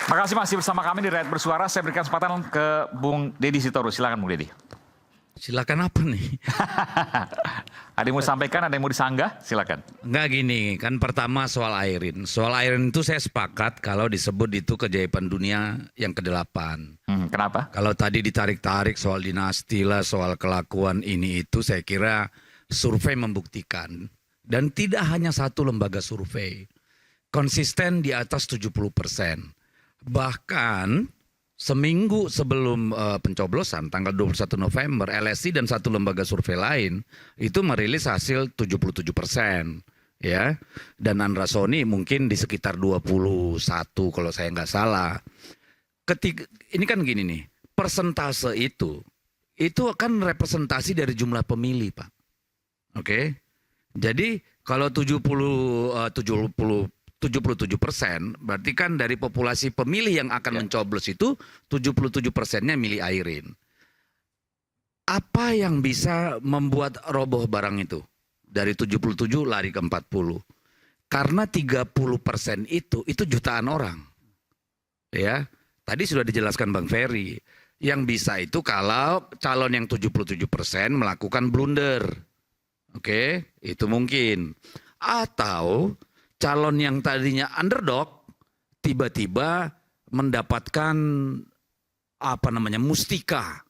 Makasih masih bersama kami di Rakyat Bersuara. Saya berikan kesempatan ke Bung Deddy Sitorus. Silakan Bung Deddy. Silakan apa nih? Ada yang mau sampaikan, ada yang mau disanggah? Silakan. Enggak gini, kan pertama soal Airin. Soal Airin itu saya sepakat kalau disebut itu keajaiban dunia yang ke-8. Kenapa? Kalau tadi ditarik-tarik soal dinasti lah, soal kelakuan ini itu saya kira survei membuktikan. Dan tidak hanya satu lembaga survei. Konsisten di atas 70%. Bahkan seminggu sebelum pencoblosan tanggal 21 November, LSI dan satu lembaga survei lain itu merilis hasil 77%. Ya, dan Andra Soni mungkin di sekitar 21 kalau saya nggak salah. Ini kan gini nih, persentase itu kan representasi dari jumlah pemilih, Pak. Oke. Jadi kalau 77% berarti kan dari populasi pemilih yang akan mencoblos itu 77%-nya milih Airin. Apa yang bisa membuat roboh barang itu? Dari 77 lari ke 40. Karena 30% itu jutaan orang. Ya. Tadi sudah dijelaskan Bang Ferry. Yang bisa itu kalau calon yang 77% melakukan blunder. Oke, itu mungkin. Atau calon yang tadinya underdog tiba-tiba mendapatkan mustika.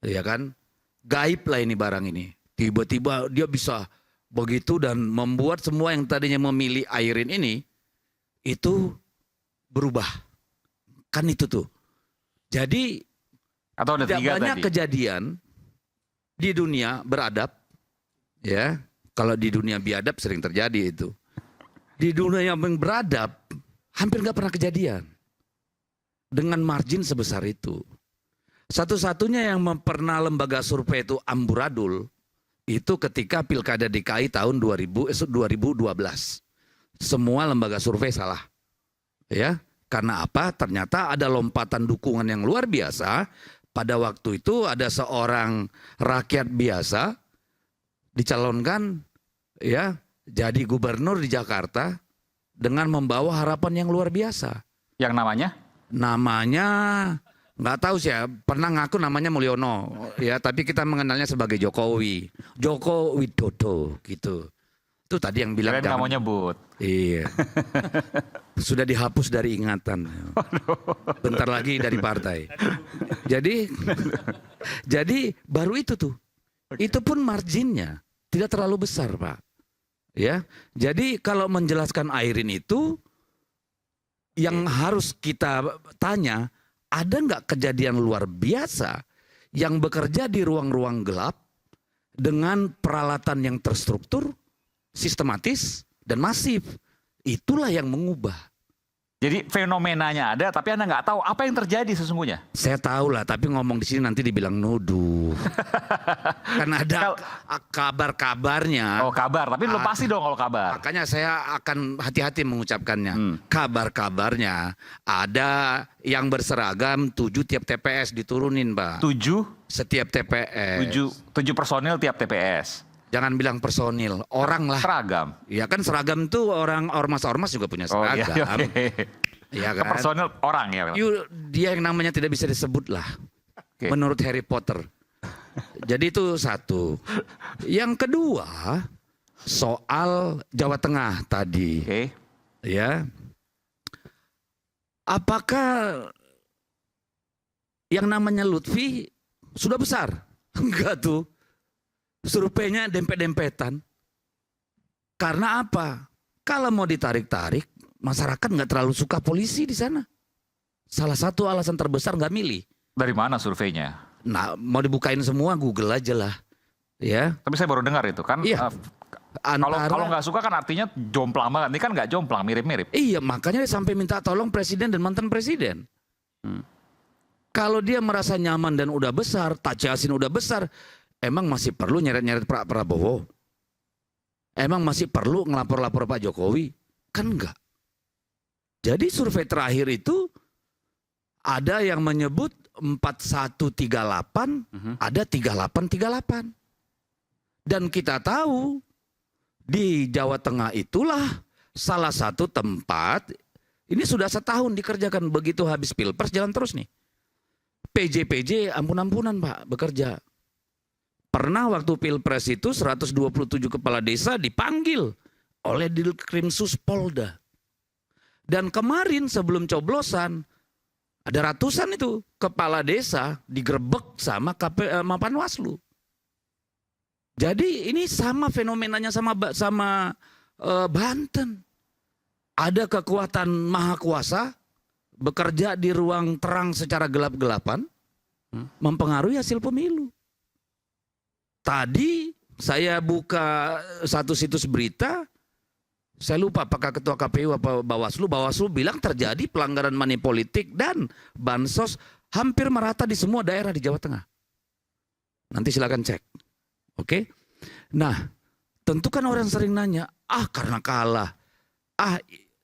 Ya kan? Gaib lah ini barang ini. Tiba-tiba dia bisa begitu dan membuat semua yang tadinya memilih Airin ini itu berubah. Kan itu tuh. Jadi atau ada tidak banyak tadi kejadian di dunia beradab. Ya, kalau di dunia biadab sering terjadi itu. Di dunia yang beradab hampir nggak pernah kejadian dengan margin sebesar itu. Satu-satunya yang pernah lembaga survei itu amburadul itu ketika Pilkada DKI tahun 2012. Semua lembaga survei salah. Ya, karena apa? Ternyata ada lompatan dukungan yang luar biasa. Pada waktu itu ada seorang rakyat biasa dicalonkan ya jadi gubernur di Jakarta dengan membawa harapan yang luar biasa. Yang namanya? Namanya nggak tahu sih ya, pernah ngaku namanya Mulyono ya, tapi kita mengenalnya sebagai Jokowi, Joko Widodo gitu. Itu tadi yang bilang nggak mau nyebut. Iya. Sudah dihapus dari ingatan. Bentar lagi dari partai. Jadi baru itu tuh. Itu pun marginnya tidak terlalu besar, Pak. Ya. Jadi kalau menjelaskan Airin itu yang harus kita tanya, ada nggak kejadian luar biasa yang bekerja di ruang-ruang gelap dengan peralatan yang terstruktur, sistematis dan masif? Itulah yang mengubah. Jadi fenomenanya ada, tapi Anda nggak tahu apa yang terjadi sesungguhnya. Saya tahu lah, tapi ngomong di sini nanti dibilang nuduh. Karena ada kabar-kabarnya. Oh kabar, tapi belum pasti dong kalau kabar. Makanya saya akan hati-hati mengucapkannya. Kabar-kabarnya ada yang berseragam 7 tiap TPS diturunin, Pak. 7? Setiap TPS. 7 personil tiap TPS. Jangan bilang personil, orang lah. Seragam. Ya kan seragam tuh orang ormas-ormas juga punya seragam. Oh, iya, ya kan? Personil orang ya. Dia yang namanya tidak bisa disebut lah. Menurut Harry Potter. Jadi itu satu. Yang kedua, soal Jawa Tengah tadi. Ya. Apakah yang namanya Lutfi sudah besar? Enggak tuh. Surveinya dempet-dempetan. Karena apa? Kalau mau ditarik-tarik, masyarakat nggak terlalu suka polisi di sana. Salah satu alasan terbesar nggak milih. Dari mana surveinya? Nah, mau dibukain semua Google aja lah. Ya. Tapi saya baru dengar itu kan. Iya. Kalau nggak suka kan artinya jomplang banget. Ini kan nggak jomplang, mirip-mirip. Iya, makanya dia sampai minta tolong presiden dan mantan presiden. Kalau dia merasa nyaman dan udah besar, Taci Yasin udah besar, emang masih perlu nyeret-nyeret Pak Prabowo? Emang masih perlu ngelapor-lapor Pak Jokowi? Kan enggak. Jadi survei terakhir itu ada yang menyebut 4138, ada 3838. Dan kita tahu di Jawa Tengah itulah salah satu tempat Ini sudah setahun dikerjakan, begitu habis Pilpres jalan terus nih. PJ ampun-ampunan Pak bekerja. Pernah waktu Pilpres itu 127 kepala desa dipanggil oleh Dilkrimsus Polda. Dan kemarin sebelum coblosan ada ratusan itu kepala desa digerebek sama Panwaslu. Jadi ini sama fenomenanya sama Banten. Ada kekuatan maha kuasa bekerja di ruang terang secara gelap-gelapan mempengaruhi hasil pemilu. Tadi saya buka satu situs berita, saya lupa apakah ketua KPU apa Bawaslu bilang terjadi pelanggaran money politik dan bansos hampir merata di semua daerah di Jawa Tengah. Nanti silakan cek. Oke. Nah, tentu kan orang sering nanya, karena kalah.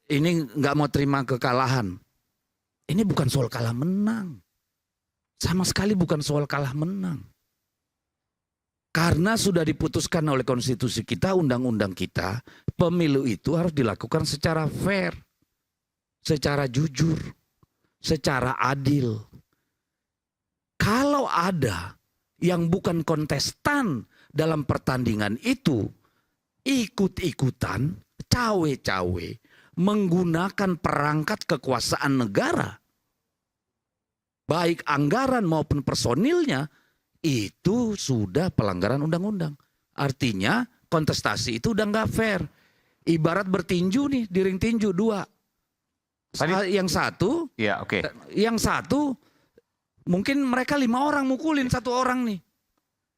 Ini nggak mau terima kekalahan. Ini bukan soal kalah menang. Sama sekali bukan soal kalah menang. Karena sudah diputuskan oleh konstitusi kita, undang-undang kita, pemilu itu harus dilakukan secara fair, secara jujur, secara adil. Kalau ada yang bukan kontestan dalam pertandingan itu, ikut-ikutan, cawe-cawe, menggunakan perangkat kekuasaan negara, baik anggaran maupun personilnya, itu sudah pelanggaran undang-undang. Artinya kontestasi itu udah nggak fair. Ibarat bertinju nih, di ring tinju dua. Yang satu, yang satu mungkin mereka 5 orang mukulin 1 orang nih.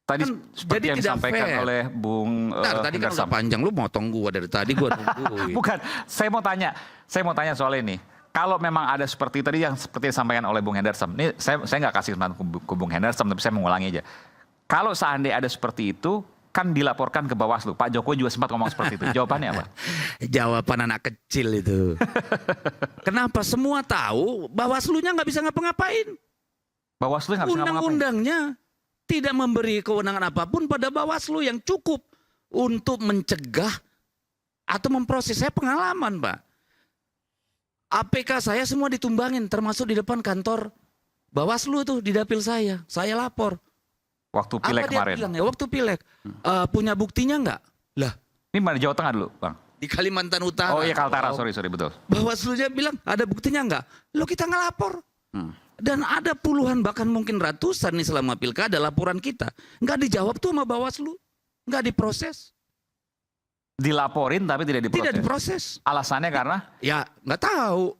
Tadi Kan seperti jadi yang tidak disampaikan fair. oleh Bung Tadi kan udah panjang, lu motong gua dari tadi gua nungguin. Bukan, saya mau tanya soal ini. Kalau memang ada seperti tadi yang seperti disampaikan oleh Bung Hendarsam, ini saya nggak kasih kesempatan ke Bung Hendarsam, tapi saya mengulangi aja. Kalau seandainya ada seperti itu, kan dilaporkan ke Bawaslu. Pak Jokowi juga sempat ngomong seperti itu. Jawabannya apa? Jawaban anak kecil itu. Kenapa semua tahu Bawaslu-nya nggak bisa ngapa-ngapain? Bawaslu nggak bisa ngapa-ngapain. Undang-undangnya tidak memberi kewenangan apapun pada Bawaslu yang cukup untuk mencegah atau memproses. Saya pengalaman, Pak. APK saya semua ditumbangin, termasuk di depan kantor Bawaslu tuh, di dapil saya. Saya lapor. Waktu pileg kemarin. Dia bilang ya, waktu pileg. Punya buktinya nggak? Lah. Ini mana Jawa Tengah dulu, Bang? Di Kalimantan Utara. Oh iya, Kaltara, sorry, betul. Bawaslu-nya bilang, ada buktinya nggak? Lo kita ngelapor. Dan ada puluhan bahkan mungkin ratusan nih selama pilkada laporan kita. Nggak dijawab tuh sama Bawaslu. Nggak diproses. Dilaporin tapi tidak diproses. Tidak diproses. Alasannya karena? Ya nggak tahu.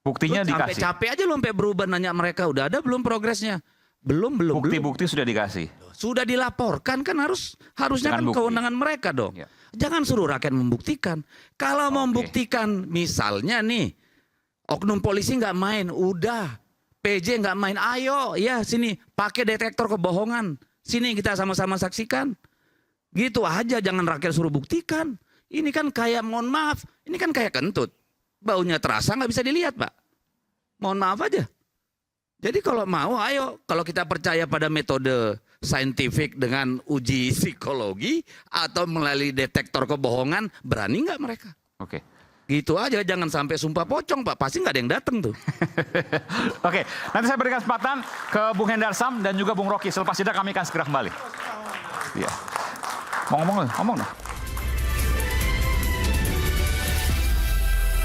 Buktinya Lu sampai dikasih. capek aja lo sampai berubah nanya mereka. Udah ada belum progresnya? Belum. Bukti-bukti sudah dikasih. Sudah dilaporkan kan harusnya kan kewenangan mereka dong. Ya. Jangan suruh rakyat membuktikan. Kalau membuktikan misalnya nih. Oknum polisi nggak main. Udah. PJ nggak main, ayo ya sini pakai detektor kebohongan, sini kita sama-sama saksikan, gitu aja, jangan rakyat suruh buktikan. Ini kan kayak, mohon maaf, ini kan kayak kentut, baunya terasa nggak bisa dilihat Pak, mohon maaf aja. Jadi kalau mau, ayo, kalau kita percaya pada metode saintifik dengan uji psikologi atau melalui detektor kebohongan, berani nggak mereka? Oke. Gitu aja, jangan sampai sumpah pocong Pak, pasti nggak ada yang datang tuh. Oke, nanti saya berikan kesempatan ke Bung Hendarsam dan juga Bung Rocky. Selepas jeda kami akan segera kembali. Iya. Mau ngomong dong.